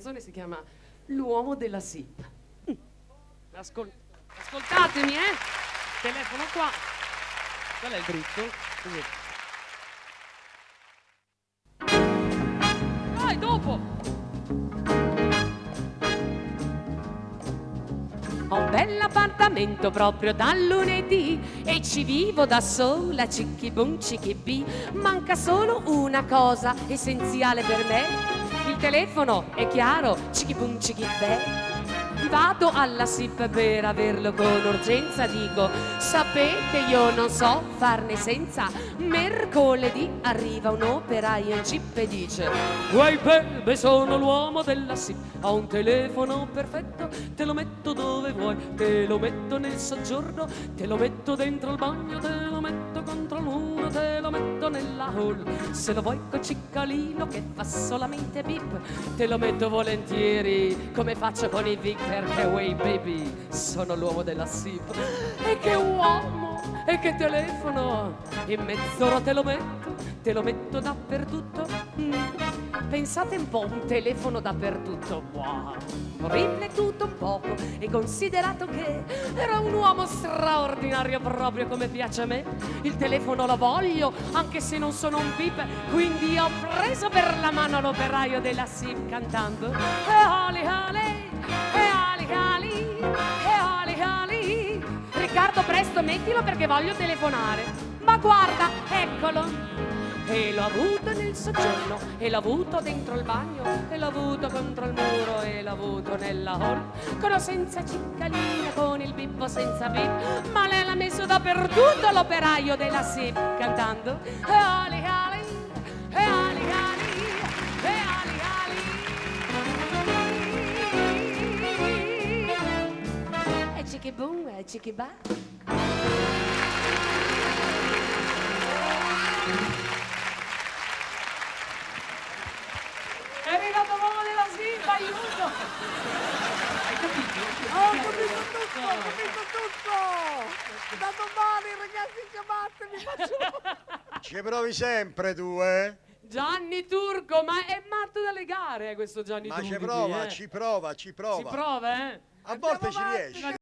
canzone si chiama L'uomo della SIP. Ascoltatemi, telefono qua. Qual è il dritto? Così. Vai, dopo! Ho un bell'appartamento proprio dal lunedì e ci vivo da sola, cicchi bum cicchi bi. Manca solo una cosa essenziale per me. Il telefono, è chiaro, cicchi bum cicchi bè. Vado alla SIP per averlo con urgenza, dico, sapete io non so farne senza. Mercoledì arriva un operaio in jeep e dice: Uè baby, sono l'uomo della SIP, ho un telefono perfetto, te lo metto dove vuoi, te lo metto nel soggiorno, te lo metto dentro il bagno, te lo metto contro il muro, te lo metto nella hall. Se lo vuoi col ciccalino che fa solamente bip, te lo metto volentieri come faccio con i VIP, perché way baby sono l'uomo della SIP. E che uomo, e che telefono, in mezz'ora te lo metto dappertutto. Pensate un po', un telefono dappertutto, wow, riflettuto un poco e considerato che era un uomo straordinario proprio come piace a me. Il telefono lo voglio anche se non sono un VIP, quindi ho preso per la mano l'operaio della SIP cantando E ali ali, e ali ali, e ali ali. Riccardo, presto mettilo perché voglio telefonare. Ma guarda, eccolo. E l'ho avuto nel soggiorno, e l'ho avuto dentro il bagno, e l'ho avuto contro il muro, e l'ho avuto nella hall. Con o senza ciccalina, con il bippo senza bip, ma lei l'ha messo dappertutto l'operaio della SIP cantando E ali ali, e ali ali, e ali ali. E cicchi boom, e cicchi ba. È arrivato l'uomo della SIP, aiuto! Hai capito? Ho capito tutto! Da domani, ragazzi, chiamatemi, Ci provi sempre tu, Gianni Turco, ma è matto da legare questo Gianni Ma Turco. ci prova, ci prova. Ci prova, A volte ci riesce.